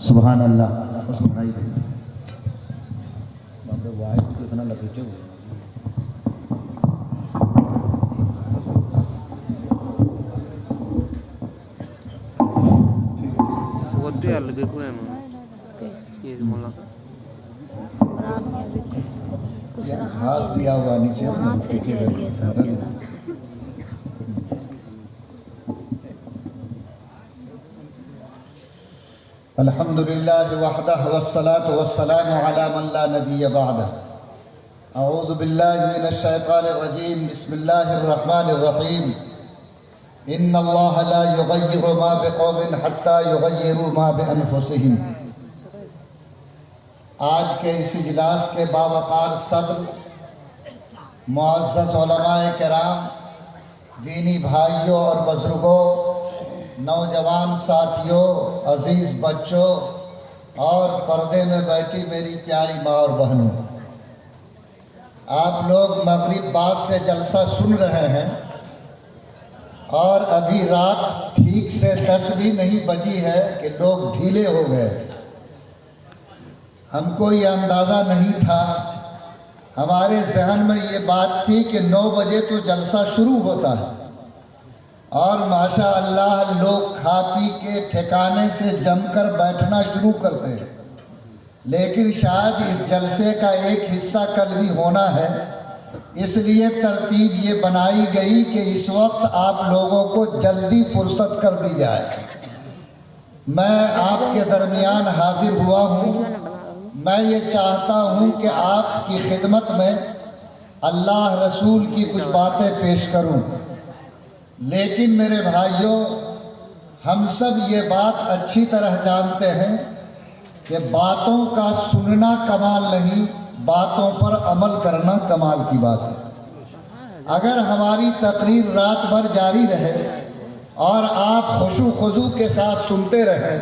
سبحان اللہ سنائی دے بابے واحد کو اتنا لگے ہوئے Seperti yang lebih kurang یہ مولا گھاس دیا ہوا نیچے وہاں سے جل گئے سب جگہ الحمد للہ وحدہ والصلاة والسلام علی من لا نبی بعدہ اعوذ باللہ من الشیطان الرجیم بسم اللہ الرحمن الرحیم ان اللہ لا یغیر ما بقوم حتی یغیروا ما بانفسہم۔ آج کے اس اجلاس کے باوقار صدر معزز علماء کرام، دینی بھائیوں اور بزرگوں، نوجوان ساتھیوں، عزیز بچوں اور پردے میں بیٹھی میری پیاری ماں اور بہنوں، آپ لوگ مغرب بعد سے جلسہ سن رہے ہیں اور ابھی رات ٹھیک سے 10 بھی نہیں بجی ہے کہ لوگ ڈھیلے ہو گئے۔ ہم کو یہ اندازہ نہیں تھا، ہمارے ذہن میں یہ بات تھی کہ 9 بجے تو جلسہ شروع ہوتا ہے اور ماشاء اللہ لوگ کھا پی کے ٹھکانے سے جم کر بیٹھنا شروع کرتے ہیں، لیکن شاید اس جلسے کا ایک حصہ کل بھی ہونا ہے، اس لیے ترتیب یہ بنائی گئی کہ اس وقت آپ لوگوں کو جلدی فرصت کر دی جائے۔ میں آپ کے درمیان حاضر ہوا ہوں، میں یہ چاہتا ہوں کہ آپ کی خدمت میں اللہ رسول کی کچھ باتیں پیش کروں، لیکن میرے بھائیوں، ہم سب یہ بات اچھی طرح جانتے ہیں کہ باتوں کا سننا کمال نہیں، باتوں پر عمل کرنا کمال کی بات ہے۔ اگر ہماری تقریر رات بھر جاری رہے اور آپ خشوع و خضوع کے ساتھ سنتے رہیں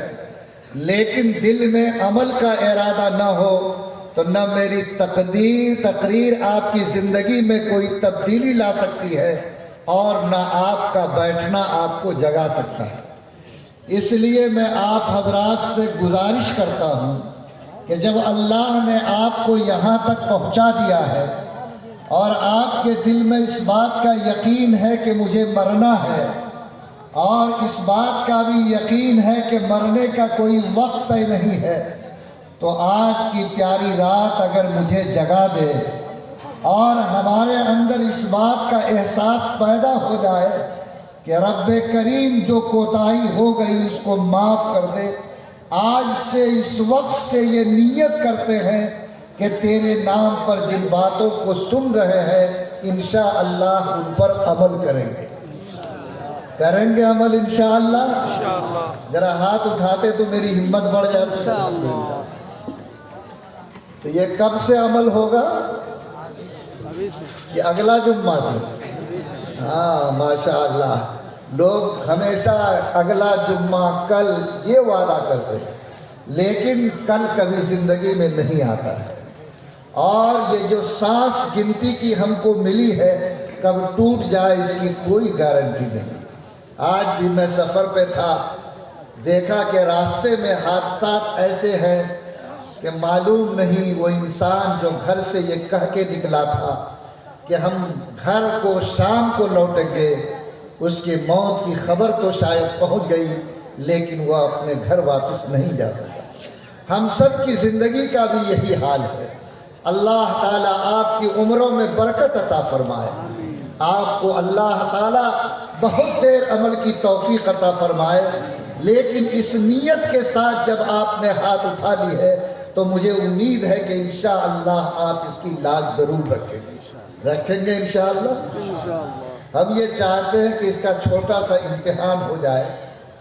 لیکن دل میں عمل کا ارادہ نہ ہو تو نہ میری تقریر آپ کی زندگی میں کوئی تبدیلی لا سکتی ہے اور نہ آپ کا بیٹھنا آپ کو جگا سکتا ہے۔ اس لیے میں آپ حضرات سے گزارش کرتا ہوں کہ جب اللہ نے آپ کو یہاں تک پہنچا دیا ہے اور آپ کے دل میں اس بات کا یقین ہے کہ مجھے مرنا ہے اور اس بات کا بھی یقین ہے کہ مرنے کا کوئی وقت طے نہیں ہے، تو آج کی پیاری رات اگر مجھے جگا دے اور ہمارے اندر اس بات کا احساس پیدا ہو جائے کہ رب کریم جو کوتاہی ہو گئی اس کو معاف کر دے، آج سے اس وقت سے یہ نیت کرتے ہیں کہ تیرے نام پر جن باتوں کو سن رہے ہیں انشاءاللہ ان پر عمل کریں گے عمل انشاءاللہ۔ ذرا ہاتھ اٹھاتے تو میری ہمت بڑھ جاتی ہے۔ تو یہ کب سے عمل ہوگا؟ یہ اگلا جمعہ سے۔ ہاں ماشاءاللہ، لوگ ہمیشہ اگلا جمعہ کل یہ وعدہ کرتے ہیں، لیکن کل کبھی زندگی میں نہیں آتا ہے، اور یہ جو سانس گنتی کی ہم کو ملی ہے کب ٹوٹ جائے اس کی کوئی گارنٹی نہیں۔ آج بھی میں سفر پہ تھا، دیکھا کہ راستے میں حادثات ایسے ہیں کہ معلوم نہیں وہ انسان جو گھر سے یہ کہہ کے نکلا تھا کہ ہم گھر کو شام کو لوٹیں گے، اس کی موت کی خبر تو شاید پہنچ گئی لیکن وہ اپنے گھر واپس نہیں جا سکا۔ ہم سب کی زندگی کا بھی یہی حال ہے۔ اللہ تعالیٰ آپ کی عمروں میں برکت عطا فرمائے، آپ کو اللہ تعالیٰ بہت دیر عمل کی توفیق عطا فرمائے، لیکن اس نیت کے ساتھ جب آپ نے ہاتھ اٹھا لی ہے تو مجھے امید ہے کہ انشاءاللہ آپ اس کی لاج ضرور رکھیں گے انشاءاللہ۔ ہم یہ چاہتے ہیں کہ اس کا چھوٹا سا امتحان ہو جائے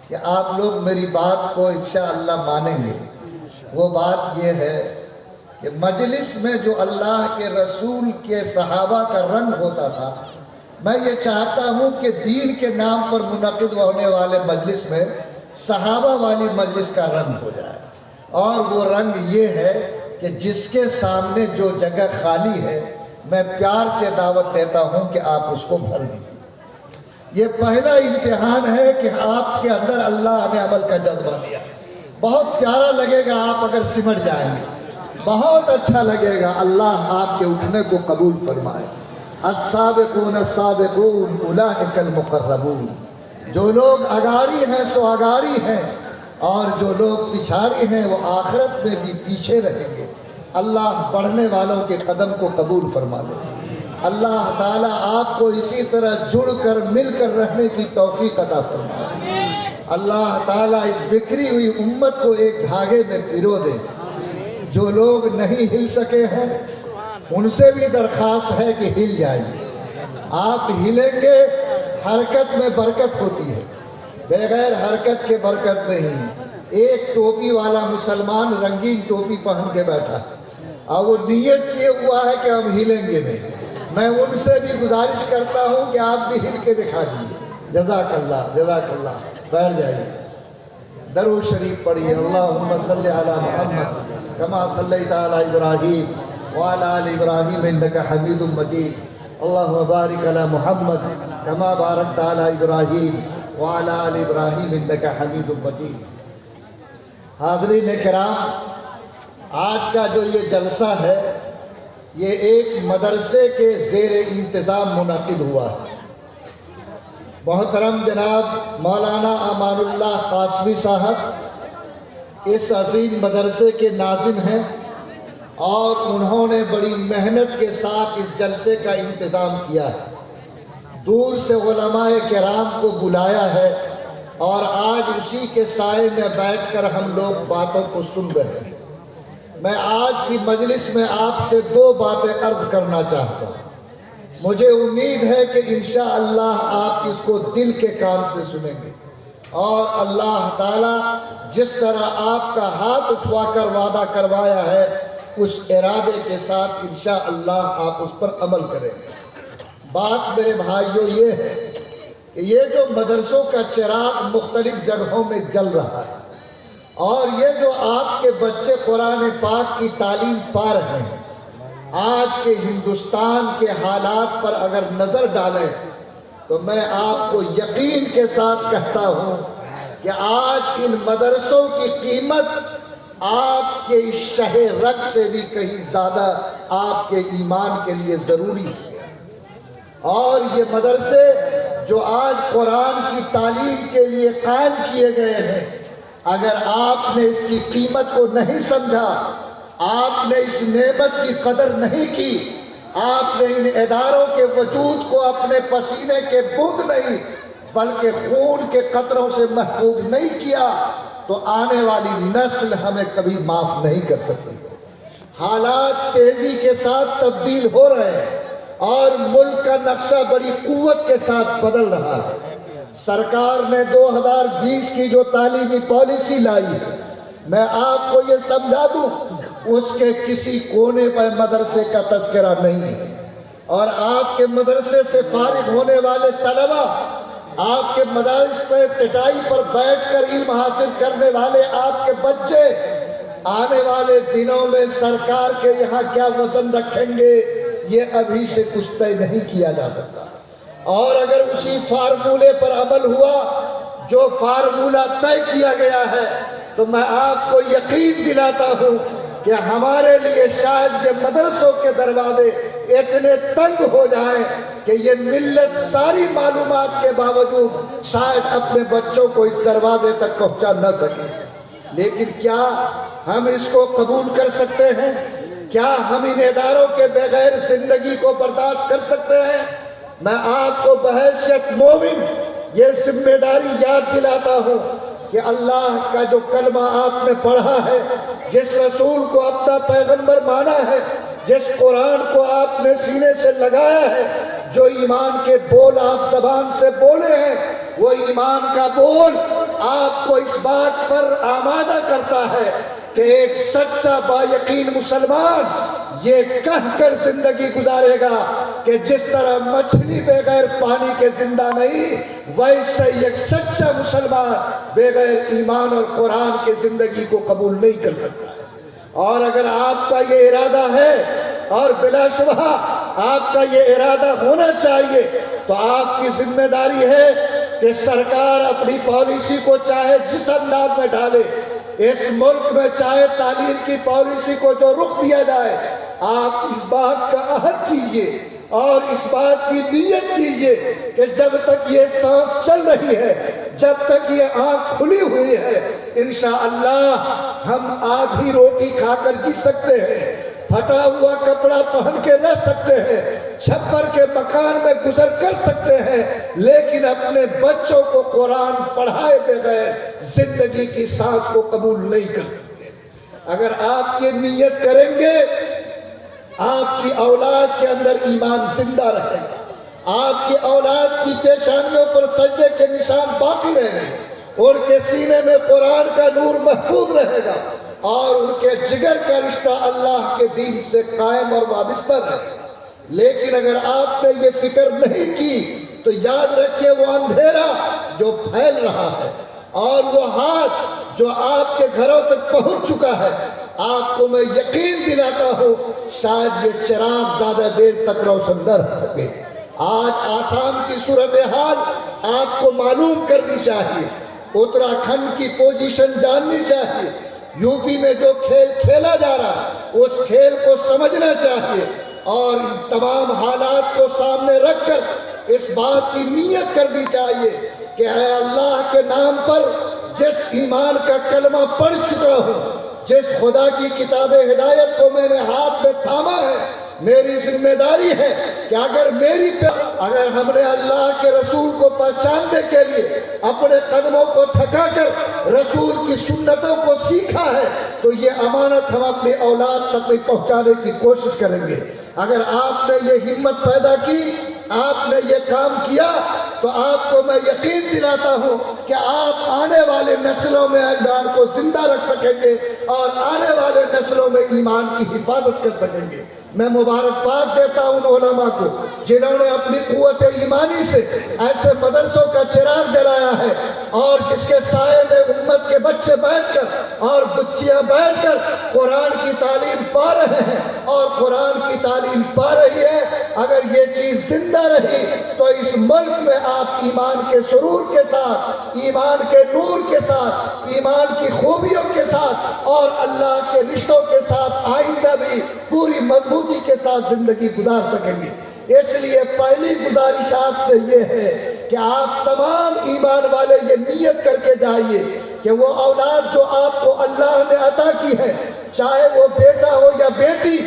کہ آپ لوگ میری بات کو انشاءاللہ مانیں گے۔ وہ بات یہ ہے کہ مجلس میں جو اللہ کے رسول کے صحابہ کا رنگ ہوتا تھا، میں یہ چاہتا ہوں کہ دین کے نام پر منعقد ہونے والے مجلس میں صحابہ والی مجلس کا رنگ ہو جائے، اور وہ رنگ یہ ہے کہ جس کے سامنے جو جگہ خالی ہے میں پیار سے دعوت دیتا ہوں کہ آپ اس کو بھر دیجیے۔ یہ پہلا امتحان ہے کہ آپ کے اندر اللہ نے عمل کا جذبہ دیا۔ بہت پیارا لگے گا آپ اگر سمٹ جائیں گے، بہت اچھا لگے گا۔ اللہ آپ کے اٹھنے کو قبول فرمائے۔ السابقون السابقون اولئک المقربون، جو لوگ اگاڑی ہیں سو اگاڑی ہیں، اور جو لوگ پچھاڑی ہیں وہ آخرت میں بھی پیچھے رہیں گے۔ اللہ بڑھنے والوں کے قدم کو قبول فرما لے۔ اللہ تعالیٰ آپ کو اسی طرح جڑ کر مل کر رہنے کی توفیق عطا فرمائے۔ اللہ تعالیٰ اس بکھری ہوئی امت کو ایک دھاگے میں پرو دے۔ جو لوگ نہیں ہل سکے ہیں ان سے بھی درخواست ہے کہ ہل جائیے۔ آپ ہلیں گے، حرکت میں برکت ہوتی ہے، بغیر حرکت کے برکت نہیں۔ ایک ٹوپی والا مسلمان رنگین ٹوپی پہن کے بیٹھا ہے اور وہ نیت کیے ہوا ہے کہ ہم ہلیں گے نہیں۔ میں ان سے بھی گزارش کرتا ہوں کہ آپ بھی ہل کے دکھا دیجیے۔ جزاک اللہ، جزاک اللہ۔ بیٹھ جائیے، درود شریف پڑھیے۔ اللہم صلی علی محمد کما صلیت علی ابراہیم وعلی آل ابراہیم انک حمید مجید۔ اللہم بارک علی محمد کما بارکت علی ابراہیم وعلی آل ابراہیم انک حمید مجید۔ حاضرین کرام، آج کا جو یہ جلسہ ہے یہ ایک مدرسے کے زیر انتظام منعقد ہوا ہے۔ محترم جناب مولانا امان اللہ قاسمی صاحب اس عظیم مدرسے کے ناظم ہیں، اور انہوں نے بڑی محنت کے ساتھ اس جلسے کا انتظام کیا ہے۔ دور سے علماء کرام کو بلایا ہے، اور آج اسی کے سائے میں بیٹھ کر ہم لوگ باتوں کو سن رہے ہیں۔ میں آج کی مجلس میں آپ سے دو باتیں عرض کرنا چاہتا ہوں۔ مجھے امید ہے کہ انشاءاللہ آپ اس کو دل کے کان سے سنیں گے، اور اللہ تعالیٰ جس طرح آپ کا ہاتھ اٹھوا کر وعدہ کروایا ہے اس ارادے کے ساتھ انشاءاللہ آپ اس پر عمل کریں گے۔ بات میرے بھائیوں یہ ہے کہ یہ جو مدرسوں کا چراغ مختلف جگہوں میں جل رہا ہے، اور یہ جو آپ کے بچے قرآن پاک کی تعلیم پا رہے ہیں، آج کے ہندوستان کے حالات پر اگر نظر ڈالیں تو میں آپ کو یقین کے ساتھ کہتا ہوں کہ آج ان مدرسوں کی قیمت آپ کے اس شہ رگ سے بھی کہیں زیادہ آپ کے ایمان کے لیے ضروری ہے۔ اور یہ مدرسے جو آج قرآن کی تعلیم کے لیے قائم کیے گئے ہیں، اگر آپ نے اس کی قیمت کو نہیں سمجھا، آپ نے اس نعمت کی قدر نہیں کی، آپ نے ان اداروں کے وجود کو اپنے پسینے کے بوند نہیں بلکہ خون کے قطروں سے محفوظ نہیں کیا، تو آنے والی نسل ہمیں کبھی معاف نہیں کر سکتی۔ حالات تیزی کے ساتھ تبدیل ہو رہے ہیں، اور ملک کا نقشہ بڑی قوت کے ساتھ بدل رہا ہے۔ سرکار نے 2020 کی جو تعلیمی پالیسی لائی ہے، میں آپ کو یہ سمجھا دوں، اس کے کسی کونے پر مدرسے کا تذکرہ نہیں ہے۔ اور آپ کے مدرسے سے فارغ ہونے والے طلبہ، آپ کے مدارس پر چٹائی پر بیٹھ کر علم حاصل کرنے والے آپ کے بچے، آنے والے دنوں میں سرکار کے یہاں کیا وزن رکھیں گے یہ ابھی سے کچھ طے نہیں کیا جا سکتا۔ اور اگر اسی فارمولے پر عمل ہوا جو فارمولہ طے کیا گیا ہے، تو میں آپ کو یقین دلاتا ہوں کہ ہمارے لیے شاید یہ مدرسوں کے دروازے اتنے تنگ ہو جائیں کہ یہ ملت ساری معلومات کے باوجود شاید اپنے بچوں کو اس دروازے تک پہنچا نہ سکے۔ لیکن کیا ہم اس کو قبول کر سکتے ہیں؟ کیا ہم ان اداروں کے بغیر زندگی کو برداشت کر سکتے ہیں؟ میں آپ کو بحیثیت مومن یہ ذمہ داری یاد دلاتا ہوں کہ اللہ کا جو کلمہ آپ نے پڑھا ہے، جس رسول کو اپنا پیغمبر مانا ہے، جس قرآن کو آپ نے سینے سے لگایا ہے، جو ایمان کے بول آپ زبان سے بولے ہیں، وہ ایمان کا بول آپ کو اس بات پر آمادہ کرتا ہے کہ ایک سچا با یقین مسلمان یہ کہہ کر زندگی گزارے گا کہ جس طرح مچھلی بغیر پانی کے زندہ نہیں، ویسے ایک سچا مسلمان بغیر ایمان اور قرآن کے زندگی کو قبول نہیں کر سکتا۔ اور اگر آپ کا یہ ارادہ ہے، اور بلا شبہ آپ کا یہ ارادہ ہونا چاہیے، تو آپ کی ذمہ داری ہے کہ سرکار اپنی پالیسی کو چاہے جس انداز میں ڈالے، اس ملک میں چاہے تعلیم کی پالیسی کو جو رخ دیا جائے، آپ اس بات کا عہد کیجئے اور اس بات کی نیت کیجئے کہ جب تک یہ سانس چل رہی ہے، جب تک یہ آنکھ کھلی ہوئی ہے، انشاءاللہ ہم آدھی روٹی کھا کر جی سکتے ہیں، پھٹا ہوا کپڑا پہن کے رہ سکتے ہیں، چھپر کے مکان میں گزر کر سکتے ہیں، لیکن اپنے بچوں کو قرآن پڑھائے بغیر زندگی کی سانس کو قبول نہیں کر سکتے۔ اگر آپ یہ نیت کریں گے، آپ کی اولاد کے اندر ایمان زندہ رہے گا، آپ کی اولاد کی پیشانیوں پر سجدے کے نشان باقی رہیں گے، ان کے سینے میں قرآن کا نور محفوظ رہے گا اور ان کے جگر کا رشتہ اللہ کے دین سے قائم اور وابستہ رہے گا۔ لیکن اگر آپ نے یہ فکر نہیں کی تو یاد رکھیے وہ اندھیرا جو پھیل رہا ہے اور وہ ہاتھ جو آپ کے گھروں تک پہنچ چکا ہے، آپ کو میں یقین دلاتا ہوں شاید یہ چراغ زیادہ دیر تک روشن نہ رہ سکے۔ آج آسام کی صورتحال آپ کو معلوم کرنی چاہیے، اتراکھنڈ کی پوزیشن جاننی چاہیے، یو پی میں جو کھیل کھیلا جا رہا ہے اس کھیل کو سمجھنا چاہیے اور ان تمام حالات کو سامنے رکھ کر اس بات کی نیت کرنی چاہیے کہ اے اللہ کے نام پر جس ایمان کا کلمہ پڑھ چکا ہوں، جس خدا کی کتاب ہدایت کو میں نے ہاتھ میں تھاما ہے، میری ذمہ داری ہے کہ اگر ہم نے اللہ کے رسول کو پہچاننے کے لیے اپنے قدموں کو تھکا کر رسول کی سنتوں کو سیکھا ہے تو یہ امانت ہم اپنی اولاد تک پہنچانے کی کوشش کریں گے۔ اگر آپ نے یہ ہمت پیدا کی، آپ نے یہ کام کیا، تو آپ کو میں یقین دلاتا ہوں کہ آپ آنے والے نسلوں میں ایمان کو زندہ رکھ سکیں گے اور آنے والے نسلوں میں ایمان کی حفاظت کر سکیں گے۔ میں مبارکباد دیتا ہوں ان علماء کو جنہوں نے اپنی قوت ایمانی سے ایسے مدرسوں کا چراغ جلایا ہے اور جس کے سائے میں امت کے بچے بیٹھ کر اور بچیاں بیٹھ کر قرآن کی تعلیم پا رہے ہیں اور قرآن کی تعلیم پا رہی ہے۔ اگر یہ چیز زندہ رہی تو اس ملک میں آپ ایمان کے سرور کے ساتھ، ایمان کے نور کے ساتھ، ایمان کی خوبیوں کے ساتھ اور اللہ کے رشتوں کے ساتھ آئندہ بھی پوری مضبوطی کے ساتھ زندگی گزار سکیں گے۔ اس لیے پہلی گزارش آپ سے یہ ہے کہ آپ تمام ایمان والے یہ نیت کر کے جائیے کہ وہ اولاد جو آپ کو اللہ نے عطا کی ہے، چاہے وہ بیٹا ہو یا بیٹی،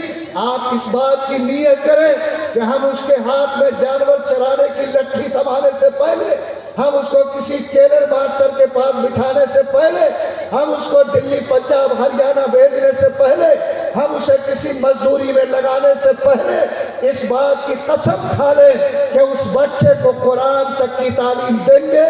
آپ اس بات کی نیت کریں کہ ہم اس کے ہاتھ میں جانور چرانے کی لٹھی تھمانے سے پہلے، ہم اس کو کسی ٹیلر ماسٹر کے پاس بٹھانے سے پہلے، ہم اس کو دلی، پنجاب، ہریانہ بھیجنے سے پہلے، ہم اسے کسی مزدوری میں لگانے سے پہلے اس بات کی قسم کھا لیں کہ اس بچے کو قرآن تک کی تعلیم دیں گے،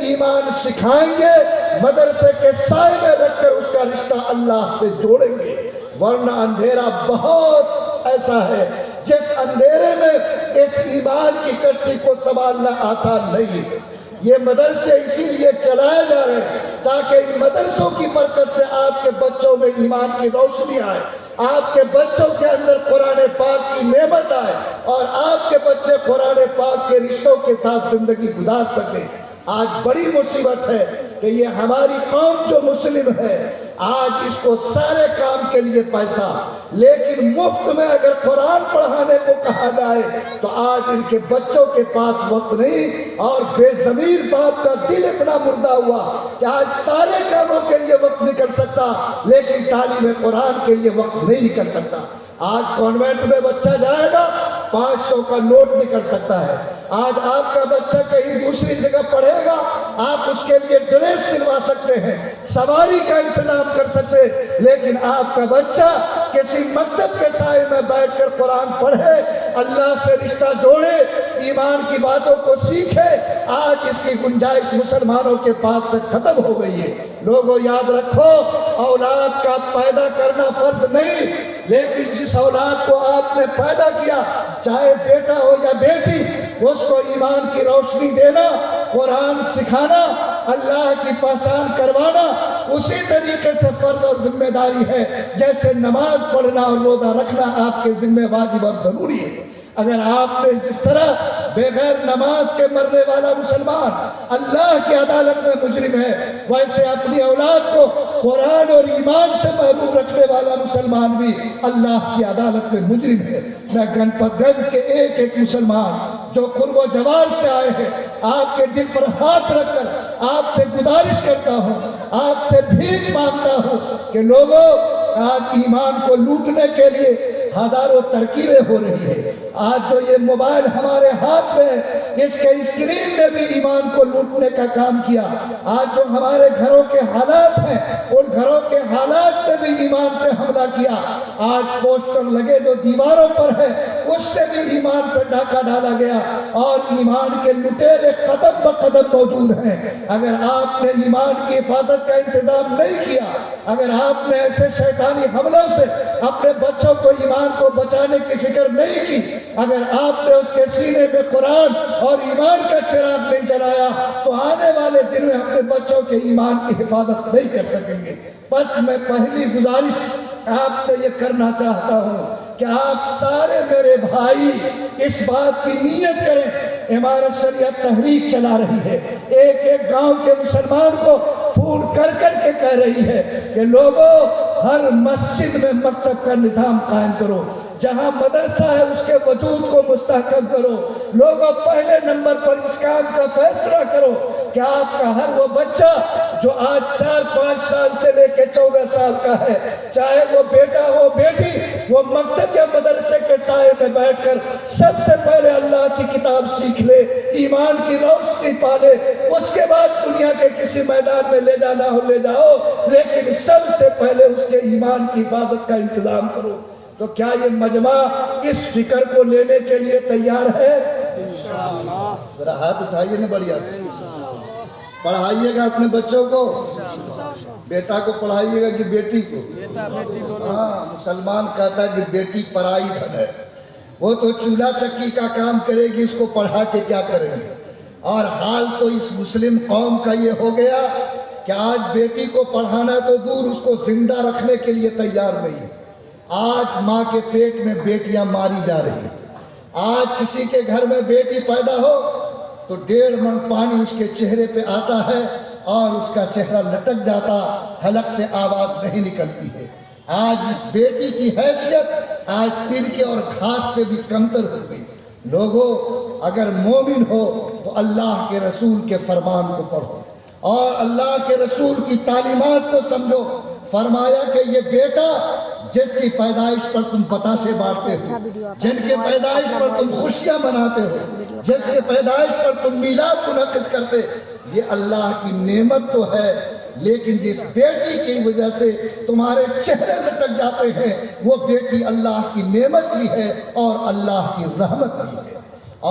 ایمان سکھائیں گے، مدرسے کے سائے میں رکھ کر اس کا رشتہ اللہ سے جوڑیں گے۔ ورنہ اندھیرا بہت ایسا ہے جس اندھیرے میں اس ایمان کی کشتی کو سنبھالنا آسان نہیں ہے۔ یہ مدرسے اسی لیے چلائے جا رہے ہیں تاکہ ان مدرسوں کی برکت سے آپ کے بچوں میں ایمان کی روشنی آئے، آپ کے بچوں کے اندر قرآن پاک کی نعمت آئے اور آپ کے بچے قرآن پاک کے رشتوں کے ساتھ زندگی گزار سکیں۔ آج بڑی مصیبت ہے کہ یہ ہماری قوم جو مسلم ہے، آج اس کو سارے کام کے لیے پیسہ، لیکن مفت میں اگر قرآن پڑھانے کو کہا جائے تو آج ان کے بچوں کے پاس وقت نہیں، اور بے ضمیر باپ کا دل اتنا مردہ ہوا کہ آج سارے کاموں کے لیے وقت نکل سکتا لیکن تعلیم قرآن کے لیے وقت نہیں نکل سکتا۔ آج کانوینٹ میں بچہ جائے گا 500 کا نوٹ نکل سکتا ہے۔ آج آپ کا بچہ کہیں دوسری جگہ پڑھے گا، آپ اس کے لیے ڈریس سلوا سکتے ہیں، سواری کا انتظام کر سکتے ہیں، لیکن آپ کا بچہ کسی مکتب کے سائے میں بیٹھ کر قرآن پڑھے، اللہ سے رشتہ جوڑے، ایمان کی باتوں کو سیکھے، آج اس کی گنجائش مسلمانوں کے پاس سے ختم ہو گئی ہے۔ لوگوں یاد رکھو، اولاد کا پیدا کرنا فرض نہیں، لیکن جس اولاد کو آپ نے پیدا کیا، چاہے بیٹا ہو یا بیٹی، اس کو ایمان کی روشنی دینا، قرآن سکھانا، اللہ کی پہچان کروانا اسی طریقے سے فرض اور ذمہ داری ہے جیسے نماز پڑھنا اور روزہ رکھنا آپ کے ذمہ واجب اور ضروری ہے۔ اگر آپ نے جس طرح بغیر نماز کے مرنے والا مسلمان اللہ کی عدالت میں مجرم ہے، ویسے اپنی اولاد کو قرآن اور ایمان سے محروم رکھنے والا مسلمان بھی اللہ کی عدالت میں مجرم ہے۔ میں گنپت گنج کے ایک ایک مسلمان جو قرب و جوار سے آئے ہیں آپ کے دل پر ہاتھ رکھ کر آپ سے گزارش کرتا ہوں، آپ سے بھیک مانگتا ہوں کہ لوگوں آج ایمان کو لوٹنے کے لیے ہزاروں ترکیبیں ہو رہی ہیں۔ آج جو یہ موبائل ہمارے ہاتھ میں ہے اس کے اسکرین نے بھی ایمان کو لوٹنے کا کام کیا۔ آج جو ہمارے گھروں کے حالات ہیں ان گھروں کے حالات نے بھی ایمان پہ حملہ کیا۔ آج پوسٹر لگے جو دیواروں پر ہے اس سے بھی ایمان پہ ڈاکہ ڈالا گیا اور ایمان کے لٹیرے قدم بقدم موجود ہیں۔ اگر آپ نے ایمان کی حفاظت کا انتظام نہیں کیا، اگر آپ نے ایسے شیطانی حملوں سے اپنے بچوں کو ایمان کو بچانے کی فکر نہیں کی، اگر آپ نے اس کے سینے میں قرآن اور ایمان کا چراغ نہیں جلایا تو آنے والے دن میں اپنے بچوں کے ایمان کی حفاظت نہیں کر سکیں گے۔ بس میں پہلی گزارش آپ سے یہ کرنا چاہتا ہوں کہ آپ سارے میرے بھائی اس بات کی نیت کریں۔ امارت شریعت تحریک چلا رہی ہے، ایک ایک گاؤں کے مسلمان کو فون کر کر کے کہہ رہی ہے کہ لوگوں ہر مسجد میں مکتب کا نظام قائم کرو، جہاں مدرسہ ہے اس کے وجود کو مستحکم کرو۔ لوگوں پہلے نمبر پر اس کام کا فیصلہ کرو کہ آپ کا ہر وہ بچہ جو آج 4-5 سال سے لے کے 14 سال کا ہے، چاہے وہ بیٹا ہو بیٹی، وہ مکتب یا مدرسے کے سائے میں بیٹھ کر سب سے پہلے اللہ کی کتاب سیکھ لے، ایمان کی روشنی پالے، اس کے بعد دنیا کے کسی میدان میں لے جانا ہو لے جاؤ، لیکن سب سے پہلے اس کے ایمان کی حفاظت کا انتظام کرو۔ تو کیا یہ مجمع اس فکر کو لینے کے لیے تیار ہے؟ انشاءاللہ۔ ذرا ہاتھ اٹھائیے نا بڑھیا سے۔ پڑھائیے گا اپنے بچوں کو، بیٹا کو پڑھائیے گا کہ بیٹی کو؟ ہاں، مسلمان کہتا ہے کہ بیٹی پرائی دھن ہے، وہ تو چولہا چکی کا کام کرے گی، اس کو پڑھا کے کیا کریں گے؟ اور حال تو اس مسلم قوم کا یہ ہو گیا کہ آج بیٹی کو پڑھانا تو دور، اس کو زندہ رکھنے کے لیے تیار نہیں ہے۔ آج ماں کے پیٹ میں بیٹیاں ماری جا رہی ہیں۔ آج کسی کے گھر میں بیٹی پیدا ہو تو 1.5 من پانی اس کے چہرے پہ آتا ہے اور اس کا چہرہ لٹک جاتا، حلق سے آواز نہیں نکلتی ہے۔ آج اس بیٹی کی حیثیت آج ترکے اور گھاس سے بھی کمتر ہو گئی۔ لوگوں اگر مومن ہو تو اللہ کے رسول کے فرمان کو پڑھو اور اللہ کے رسول کی تعلیمات کو سمجھو۔ فرمایا کہ یہ بیٹا جس کی پیدائش پر تم بتاشے بانٹتے ہو، جن کے پیدائش پر تم خوشیاں مناتے ہو، جس کے پیدائش پر تم میلاد منعقد کرتے، یہ اللہ کی نعمت تو ہے، لیکن جس بیٹی کی وجہ سے تمہارے چہرے لٹک جاتے ہیں وہ بیٹی اللہ کی نعمت بھی ہے اور اللہ کی رحمت بھی ہے۔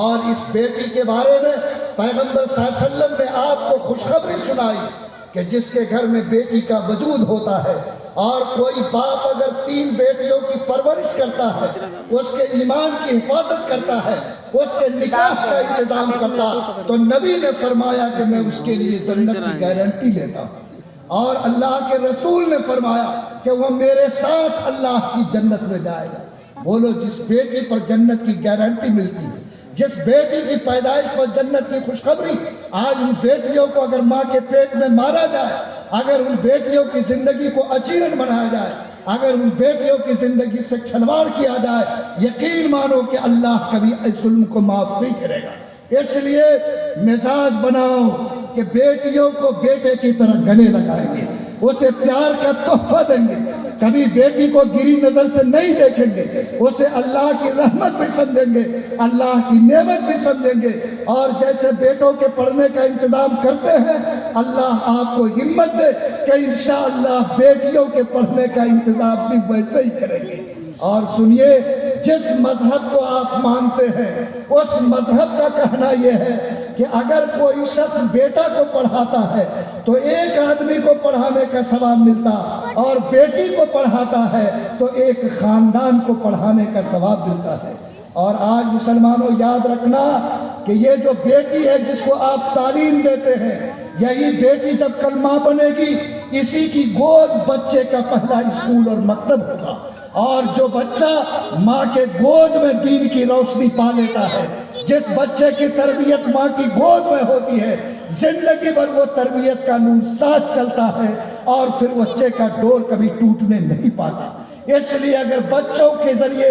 اور اس بیٹی کے بارے میں پیغمبر صلی اللہ علیہ وسلم نے آپ کو خوشخبری سنائی کہ جس کے گھر میں بیٹی کا وجود ہوتا ہے اور کوئی باپ اگر 3 بیٹیوں کی پرورش کرتا ہے، اس کے ایمان کی حفاظت کرتا ہے، اس کے نکاح کا انتظام کرتا، تو نبی نے فرمایا کہ میں اس کے لیے جنت کی گارنٹی لیتا ہوں۔ اور اللہ کے رسول نے فرمایا کہ وہ میرے ساتھ اللہ کی جنت میں جائے گا۔ بولو جس بیٹی پر جنت کی گارنٹی ملتی ہے، جس بیٹی کی پیدائش پر جنت کی خوشخبری، آج ان بیٹیوں کو اگر ماں کے پیٹ میں مارا جائے، اگر ان بیٹیوں کی زندگی کو اچیرن بنایا جائے، اگر ان بیٹیوں کی زندگی سے کھلواڑ کیا جائے، یقین مانو کہ اللہ کبھی اس ظلم کو معاف نہیں کرے گا۔ اس لیے مزاج بناؤ کہ بیٹیوں کو بیٹے کی طرح گلے لگائیں گے، اسے پیار کا تحفہ دیں گے، کبھی بیٹی کو گری نظر سے نہیں دیکھیں گے، اسے اللہ کی رحمت بھی سمجھیں گے، اللہ کی نعمت بھی سمجھیں گے۔ اور جیسے بیٹوں کے پڑھنے کا انتظام کرتے ہیں، اللہ آپ کو ہمت دے کہ انشاءاللہ بیٹیوں کے پڑھنے کا انتظام بھی ویسے ہی کریں گے۔ اور سنیے، جس مذہب کو آپ مانتے ہیں اس مذہب کا کہنا یہ ہے کہ اگر کوئی شخص بیٹا کو پڑھاتا ہے تو 1 آدمی کو پڑھانے کا ثواب ملتا، اور بیٹی کو پڑھاتا ہے تو 1 خاندان کو پڑھانے کا ثواب ملتا ہے۔ اور آج مسلمانوں یاد رکھنا کہ یہ جو بیٹی ہے جس کو آپ تعلیم دیتے ہیں، یہی بیٹی جب کل ماں بنے گی، اسی کی گود بچے کا پہلا اسکول اور مکتب ہوگا۔ اور جو بچہ ماں کے گود میں دین کی روشنی پا لیتا ہے، جس بچے کی تربیت ماں کی گود میں ہوتی ہے زندگی بھر وہ تربیت کا نور ساتھ چلتا ہے اور پھر بچے کا ڈور کبھی ٹوٹنے نہیں پاتا۔ اس لیے اگر بچوں کے ذریعے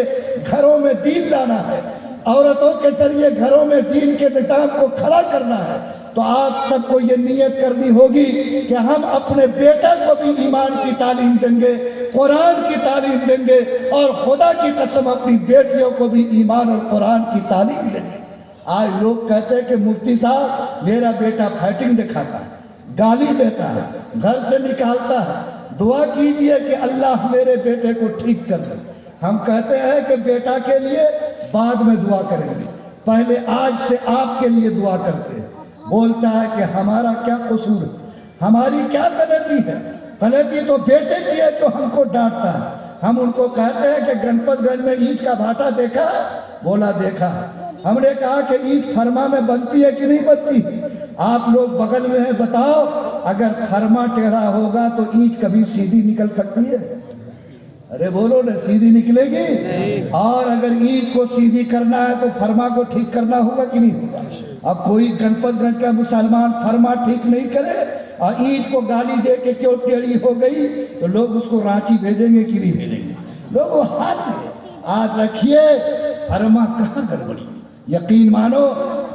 گھروں میں دین لانا ہے، عورتوں کے ذریعے گھروں میں دین کے نظام کو کھڑا کرنا ہے، تو آپ سب کو یہ نیت کرنی ہوگی کہ ہم اپنے بیٹا کو بھی ایمان کی تعلیم دیں گے، قرآن کی تعلیم دیں گے، اور خدا کی قسم اپنی بیٹیوں کو بھی ایمان اور قرآن کی تعلیم دیں گے۔ آج لوگ کہتے ہیں کہ مفتی صاحب میرا بیٹا فائٹنگ دکھاتا ہے، گالی دیتا ہے، گھر سے نکالتا ہے، دعا کیجئے کہ اللہ میرے بیٹے کو ٹھیک کر دے۔ ہم کہتے ہیں کہ بیٹا کے لیے بعد میں دعا کریں گے، پہلے آج سے آپ کے لیے دعا کرتے ہیں۔ بولتا ہے کہ ہمارا کیا قصور ہے، ہماری کیا غلطی ہے؟ غلطی تو بیٹے کی ہے جو ہم کو ڈانٹتا ہے۔ ہم ان کو کہتے ہیں کہ گنپت گنج میں اینٹ کا بھاٹا دیکھا ہے؟ بولا دیکھا ہے۔ ہم نے کہا کہ اینٹ فرما میں بنتی ہے کہ نہیں بنتی؟ آپ لوگ بغل میں ہیں، بتاؤ اگر فرما ٹیڑھا ہوگا تو اینٹ کبھی سیدھی نکل سکتی ہے؟ ارے بولو نا، سیدھی نکلے گی؟ اور اگر اینٹ کو سیدھی کرنا ہے تو فرما کو ٹھیک کرنا ہوگا کہ نہیں ہوگا؟ اب کوئی گنپت گنج کا مسلمان فرما ٹھیک نہیں کرے اور اینٹ کو گالی دے کے کیوں ٹیڑھی ہو گئی تو لوگ اس کو رانچی بھیجیں گے کہ نہیں بھیجیں گے؟ لوگ وہ حال ہے۔ آج رکھیے فرما کہاں گڑبڑی، یقین مانو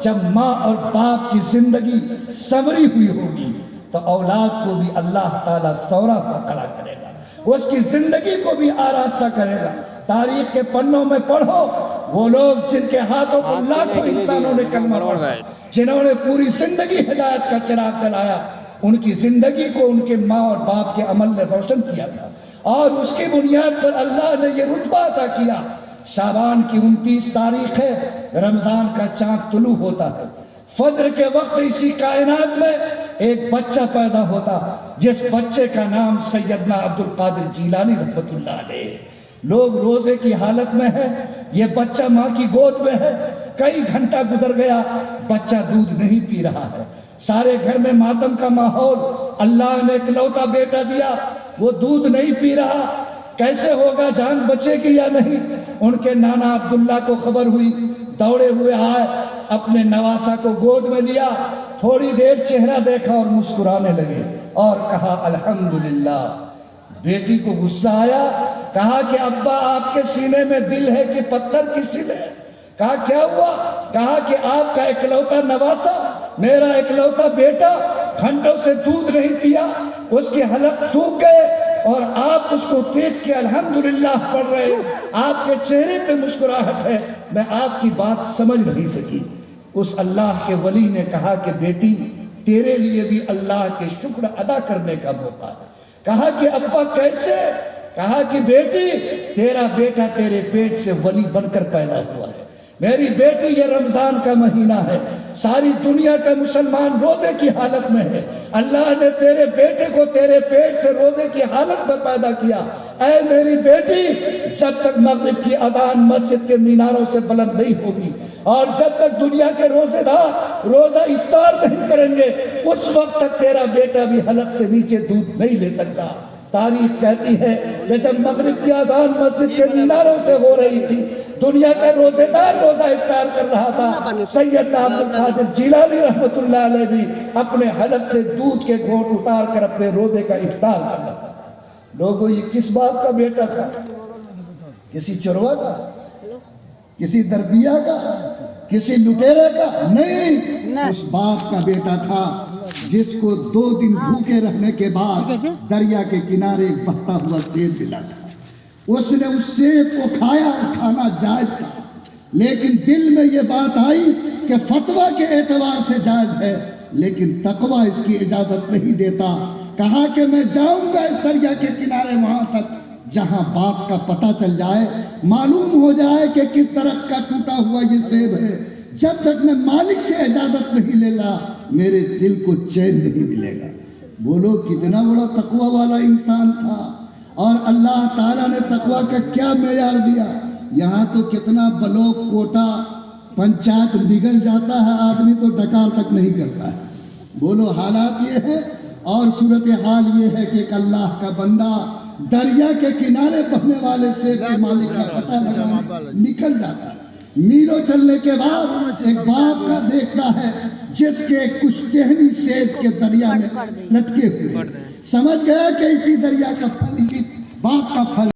جب ماں اور باپ کی زندگی سنوری ہوئی ہوگی تو اولاد کو بھی اللہ تعالیٰ سورا پر کھڑا کرے گا، اس کی زندگی کو بھی آراستہ کرے گا۔ تاریخ کے پنوں میں پڑھو، وہ لوگ جن کے ہاتھوں پر لاکھوں انسانوں نے کلمہ پڑھا، جنہوں نے پوری زندگی ہدایت کا چراغ جلایا، ان کی زندگی کو ان کے ماں اور باپ کے عمل نے روشن کیا تھا، اور اس کی بنیاد پر اللہ نے یہ رتبہ عطا کیا۔ شعبان کی 29 تاریخ ہے، رمضان کا چاند طلوع ہوتا ہے، فجر کے وقت اسی کائنات میں ایک بچہ پیدا ہوتا جس بچے کا نام سیدنا عبد القادر جیلانی رحمۃ اللہ علیہ۔ لوگ روزے کی حالت میں ہیں، یہ بچہ ماں کی گود میں ہے، کئی گھنٹہ گزر گیا، بچہ دودھ نہیں پی رہا ہے، سارے گھر میں ماتم کا ماحول، اللہ نے اکلوتا بیٹا دیا، وہ دودھ نہیں پی رہا، کیسے ہوگا، جان بچے گی یا نہیں؟ ان کے نانا عبداللہ کو خبر ہوئی، دوڑے ہوئے آئے، اپنے نواسا کو گود میں لیا، تھوڑی دیر چہرہ دیکھا اور مسکرانے لگے اور کہا الحمدللہ۔ بیٹی کو غصہ آیا، کہا کہ ابا آپ کے سینے میں دل ہے کہ پتھر کی سل ہے؟ کہا کیا ہوا؟ کہا کہ آپ کا اکلوتا نواسا، میرا اکلوتا بیٹا گھنٹوں سے دودھ نہیں پیا، اس کے حلق سوکھ گئے اور آپ اس کو دیکھ کے الحمدللہ پڑھ رہے، آپ کے چہرے پہ مسکراہٹ ہے، میں آپ کی بات سمجھ نہیں سکی۔ اس اللہ کے ولی نے کہا کہ بیٹی تیرے لیے بھی اللہ کے شکر ادا کرنے کا موقع ہے۔ کہا کہ ابا کیسے؟ کہا کہ بیٹی تیرا بیٹا تیرے پیٹ سے ولی بن کر پیدا ہوا ہے، میری بیٹی یہ رمضان کا مہینہ ہے، ساری دنیا کا مسلمان روزے کی حالت میں ہے، اللہ نے تیرے بیٹے کو تیرے پیٹ سے روزے کی حالت میں پیدا کیا، اے میری بیٹی جب تک مغرب کی اذان مسجد کے میناروں سے بلند نہیں ہوگی اور جب تک دنیا کے روزے دار روزہ افطار نہیں کریں گے اس وقت تک تیرا بیٹا بھی حلق سے نیچے دودھ نہیں لے سکتا۔ تاریخ کہتی ہے کہ جب مغرب کی اذان مسجد کے میناروں سے ہو رہی تھی، دنیا کا روزے دار روزہ افطار کر رہا تھا، سیدنا عبد القادر جیلانی رحمۃ اللہ علیہ بھی اپنے حلق سے دودھ کے گھونٹ اتار کر اپنے روزے کا افطار کر رہا تھا۔ لوگوں یہ کس باپ کا بیٹا تھا؟ کسی چوروا کا؟ کسی دربیہ کا؟ کسی لٹیرے کا؟ نہیں، اس باپ کا بیٹا تھا جس کو 2 دن بھوکے رہنے کے بعد دریا کے کنارے ایک بہتا ہوا سیب ملا تھا، اس نے اس سیب کو کھایا اور کھانا جائز تھا، لیکن دل میں یہ بات آئی کہ فتویٰ کے اعتبار سے جائز ہے لیکن تقویٰ اس کی اجازت نہیں دیتا۔ کہا کہ میں جاؤں گا اس دریا کے کنارے وہاں تک جہاں باپ کا پتہ چل جائے، معلوم ہو جائے کہ کس درخت کا ٹوٹا ہوا یہ سیب ہے، جب تک میں مالک سے اجازت نہیں لے گا میرے دل کو چین نہیں ملے گا۔ بولو کتنا بڑا تقویٰ والا انسان تھا، اور اللہ تعالیٰ نے تقویٰ کا کیا معیار دیا۔ یہاں تو کتنا بلوک کوٹا پنچایت بگڑ جاتا ہے، آدمی تو ڈکار تک نہیں کرتا ہے۔ بولو حالات یہ ہے، اور صورتحال یہ ہے کہ ایک اللہ کا بندہ دریا کے کنارے بہنے والے سیب کے مالک کا پتہ لگانے نکل جاتا ہے۔ میلوں چلنے کے بعد ایک باغ کا دیکھنا ہے جس کے کچھ ٹہنی سیب کے دریا میں لٹکے ہوئے، سمجھ گیا کہ اسی دریا کا پھل، اسی باغ کا پھل